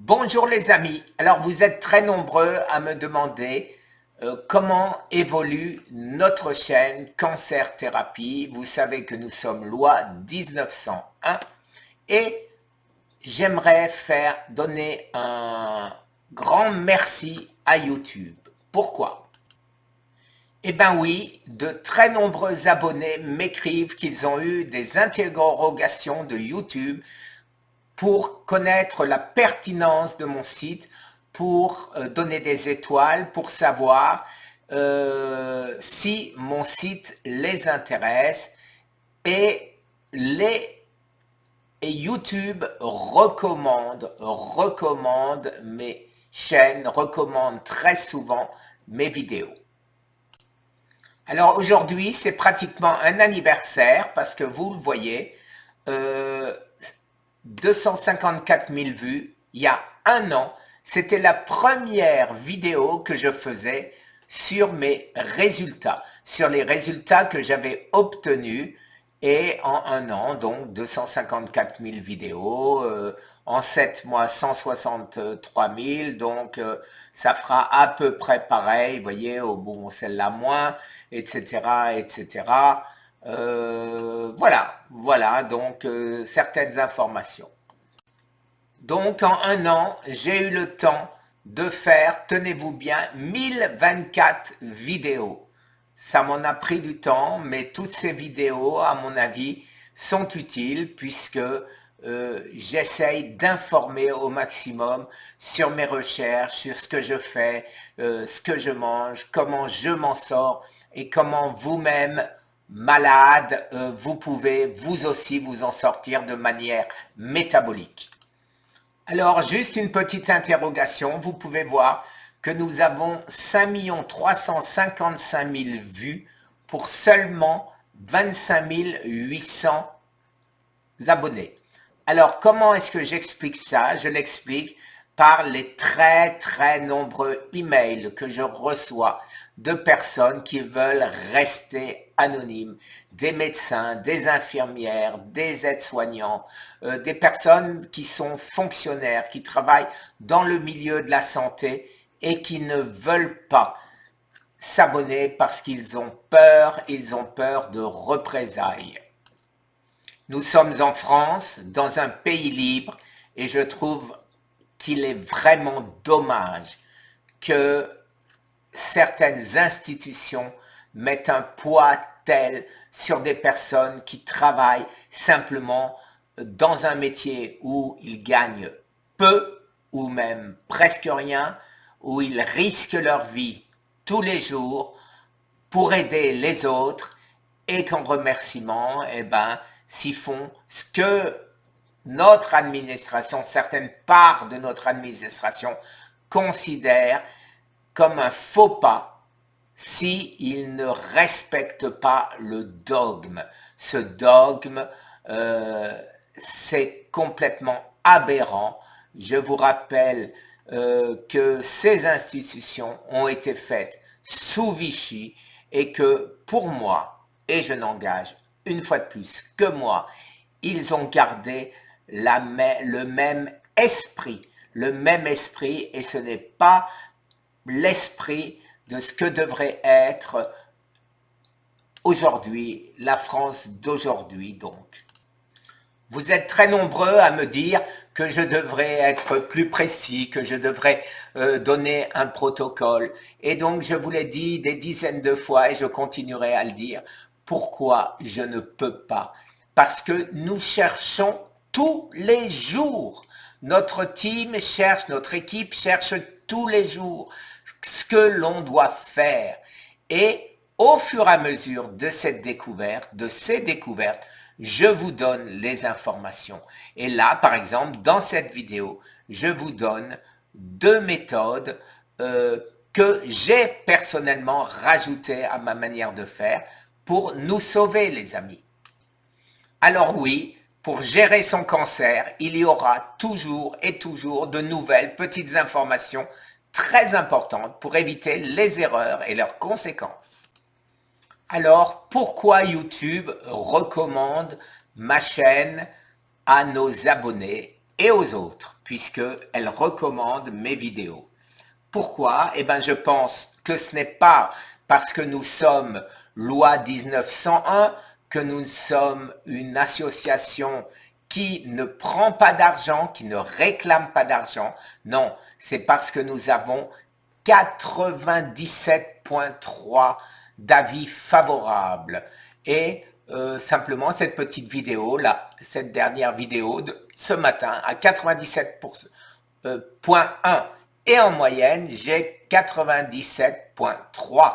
Bonjour les amis, alors vous êtes très nombreux à me demander comment évolue notre chaîne Cancer Thérapie. Vous savez que nous sommes loi 1901 et j'aimerais donner un grand merci à YouTube. Pourquoi? Eh bien oui, de très nombreux abonnés m'écrivent qu'ils ont eu des interrogations de YouTube pour connaître la pertinence de mon site, pour donner des étoiles, pour savoir si mon site les intéresse et YouTube recommande mes chaînes, recommande très souvent mes vidéos. Alors aujourd'hui, c'est pratiquement un anniversaire parce que vous le voyez, 254 000 vues il y a un an. C'était la première vidéo que je faisais sur mes résultats, sur les résultats que j'avais obtenus. Et en un an, donc 254 000 vidéos, en 7 mois 163 000, donc ça fera à peu près pareil, vous voyez, bon, celle-là moins, etc., etc. Voilà, donc certaines informations. Donc en un an, j'ai eu le temps de faire, tenez-vous bien, 1024 vidéos. Ça m'en a pris du temps, mais toutes ces vidéos, à mon avis, sont utiles puisque j'essaye d'informer au maximum sur mes recherches, sur ce que je fais, ce que je mange, comment je m'en sors et comment vous-même, malade, vous pouvez vous aussi vous en sortir de manière métabolique. Alors, juste une petite interrogation, vous pouvez voir que nous avons 5 355 000 vues pour seulement 25 800 abonnés. Alors, comment est-ce que j'explique ça? Je l'explique par les très nombreux emails que je reçois de personnes qui veulent rester anonymes, des médecins, des infirmières, des aides-soignants, des personnes qui sont fonctionnaires, qui travaillent dans le milieu de la santé et qui ne veulent pas s'abonner parce qu'ils ont peur de représailles. Nous sommes en France, dans un pays libre, et je trouve qu'il est vraiment dommage que certaines institutions mettent un poids tel sur des personnes qui travaillent simplement dans un métier où ils gagnent peu ou même presque rien, où ils risquent leur vie tous les jours pour aider les autres et qu'en remerciement, s'ils font ce que notre administration, certaines parts de notre administration considèrent comme un faux pas s'ils ne respectent pas le dogme. Ce dogme, c'est complètement aberrant. Je vous rappelle que ces institutions ont été faites sous Vichy et que pour moi, et je n'engage une fois de plus que moi, ils ont gardé le même esprit, et ce n'est pas l'esprit de ce que devrait être aujourd'hui, la France d'aujourd'hui donc. Vous êtes très nombreux à me dire que je devrais être plus précis, que je devrais donner un protocole. Et donc, je vous l'ai dit des dizaines de fois et je continuerai à le dire. Pourquoi je ne peux pas? Parce que nous cherchons tous les jours. Notre team cherche, notre équipe cherche tous les jours ce que l'on doit faire. Et au fur et à mesure de cette découverte, de ces découvertes, je vous donne les informations. Et là, par exemple, dans cette vidéo, je vous donne deux méthodes que j'ai personnellement rajoutées à ma manière de faire pour nous sauver, les amis. Alors oui, pour gérer son cancer, il y aura toujours et toujours de nouvelles petites informations très importantes pour éviter les erreurs et leurs conséquences. Alors, pourquoi YouTube recommande ma chaîne à nos abonnés et aux autres, puisqu'elle recommande mes vidéos. Pourquoi? Eh bien, je pense que ce n'est pas parce que nous sommes loi 1901, que nous sommes une association qui ne prend pas d'argent, qui ne réclame pas d'argent. Non, c'est parce que nous avons 97,3 d'avis favorables. Et simplement, cette petite vidéo, là, cette dernière vidéo de ce matin, à 97,1. Et en moyenne, j'ai 97,3.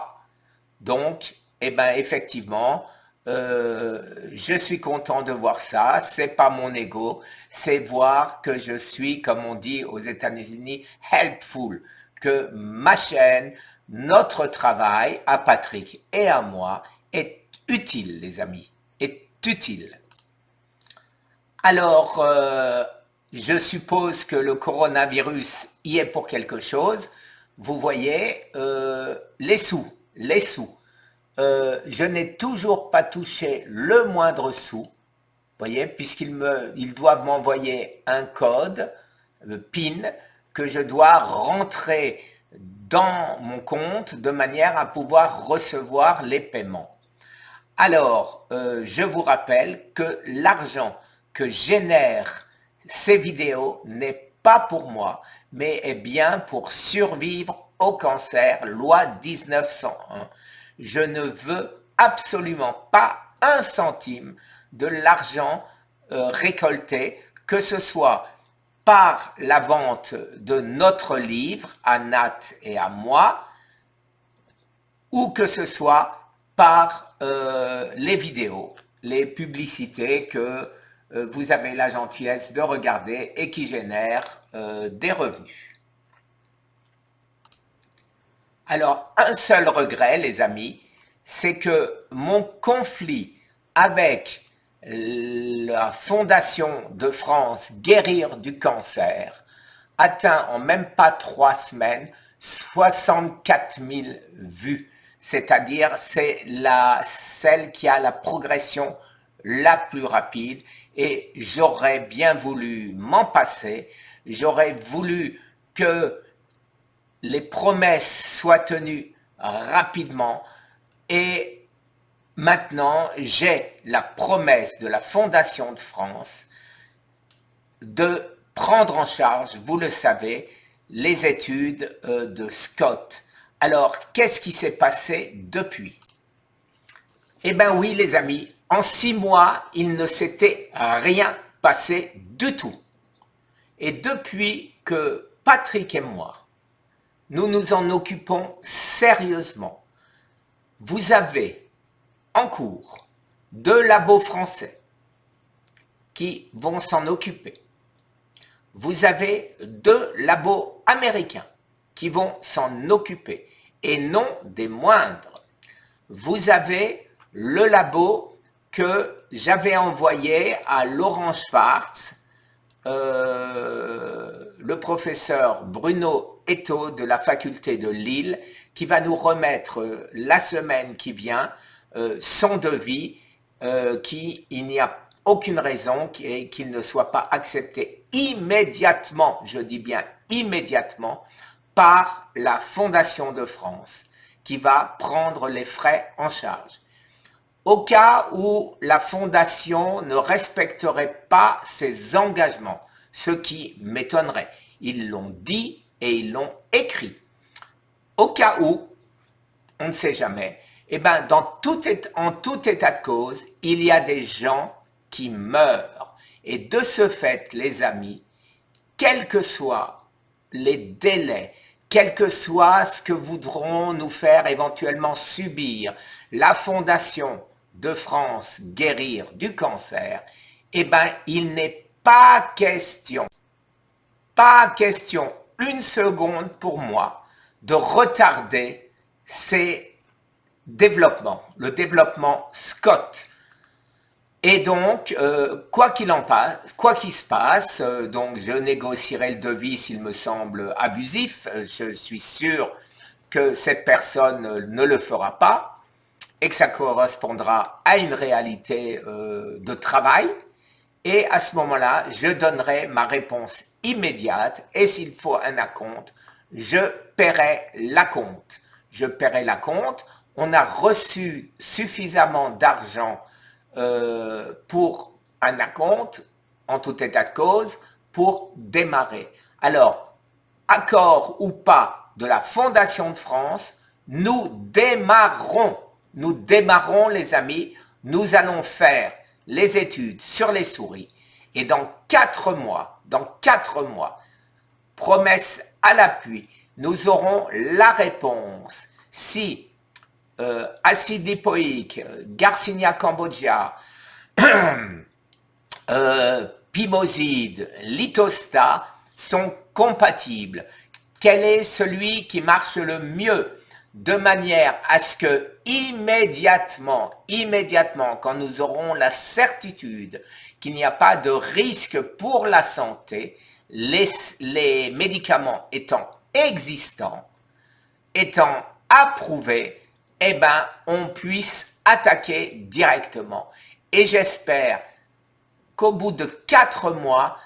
Donc, eh ben, effectivement, je suis content de voir ça. C'est pas mon ego, c'est voir que je suis, comme on dit aux États-Unis, helpful, que ma chaîne, notre travail à Patrick et à moi est utile, les amis, est utile. Alors, je suppose que le coronavirus y est pour quelque chose. Vous voyez, les sous. Je n'ai toujours pas touché le moindre sou, voyez, puisqu'ils doivent m'envoyer un code, PIN, que je dois rentrer dans mon compte de manière à pouvoir recevoir les paiements. Alors, je vous rappelle que l'argent que génèrent ces vidéos n'est pas pour moi, mais est bien pour survivre au cancer, loi 1901. Je ne veux absolument pas un centime de l'argent récolté, que ce soit par la vente de notre livre, à Nat et à moi, ou que ce soit par les vidéos, les publicités que vous avez la gentillesse de regarder et qui génèrent des revenus. Alors, un seul regret, les amis, c'est que mon conflit avec la Fondation de France Guérir du cancer atteint en même pas 3 semaines 64 000 vues. C'est-à-dire, c'est celle qui a la progression la plus rapide et j'aurais bien voulu m'en passer. J'aurais voulu que les promesses soient tenues rapidement et maintenant j'ai la promesse de la Fondation de France de prendre en charge, vous le savez, les études de Scott. Alors, qu'est-ce qui s'est passé depuis? Eh bien oui, les amis, en 6 mois, il ne s'était rien passé du tout. Et depuis que Patrick et moi, nous nous en occupons sérieusement, vous avez en cours 2 labos français qui vont s'en occuper. Vous avez 2 labos américains qui vont s'en occuper, et non des moindres. Vous avez le labo que j'avais envoyé à Laurent Schwartz, le professeur Bruno Eto de la faculté de Lille, qui va nous remettre la semaine qui vient son devis, il n'y a aucune raison qu'il ne soit pas accepté immédiatement, je dis bien immédiatement, par la Fondation de France, qui va prendre les frais en charge. Au cas où la Fondation ne respecterait pas ses engagements, ce qui m'étonnerait, ils l'ont dit et ils l'ont écrit. Au cas où, on ne sait jamais, eh ben, en tout état de cause, il y a des gens qui meurent. Et de ce fait, les amis, quels que soient les délais, quel que soit ce que voudront nous faire éventuellement subir la Fondation de France Guérir du cancer, eh ben, il n'est pas question une seconde pour moi de retarder ces développements, le développement Scott. Et donc, quoi qu'il se passe, donc je négocierai le devis s'il me semble abusif. Je suis sûr que cette personne ne le fera pas et que ça correspondra à une réalité de travail. et à ce moment-là, je donnerai ma réponse immédiate et s'il faut un acompte, je paierai l'acompte. Je paierai l'acompte. On a reçu suffisamment d'argent pour un acompte, en tout état de cause, pour démarrer. Alors, accord ou pas de la Fondation de France, nous démarrons les amis, nous allons faire les études sur les souris et dans 4 mois, promesse à l'appui, nous aurons la réponse si acide lipoïque, Garcinia cambogia, Pimoside, Litostat sont compatibles. Quel est celui qui marche le mieux de manière à ce que immédiatement, quand nous aurons la certitude qu'il n'y a pas de risque pour la santé, les médicaments étant existants, étant approuvés, eh ben, on puisse attaquer directement. Et j'espère qu'au bout de 4 mois,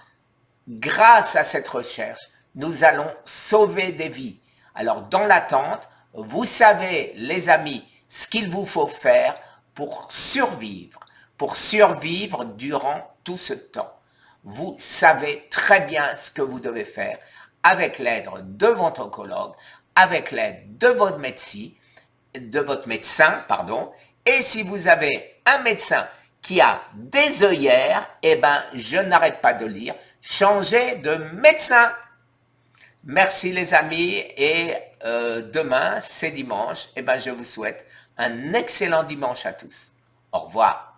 grâce à cette recherche, nous allons sauver des vies. Alors, dans l'attente, vous savez, les amis, ce qu'il vous faut faire pour survivre durant tout ce temps. Vous savez très bien ce que vous devez faire avec l'aide de votre oncologue, avec l'aide de votre médecin, et si vous avez un médecin qui a des œillères, eh ben, je n'arrête pas de lire, changez de médecin. Merci les amis, et demain, c'est dimanche, eh ben, je vous souhaite un excellent dimanche à tous. Au revoir.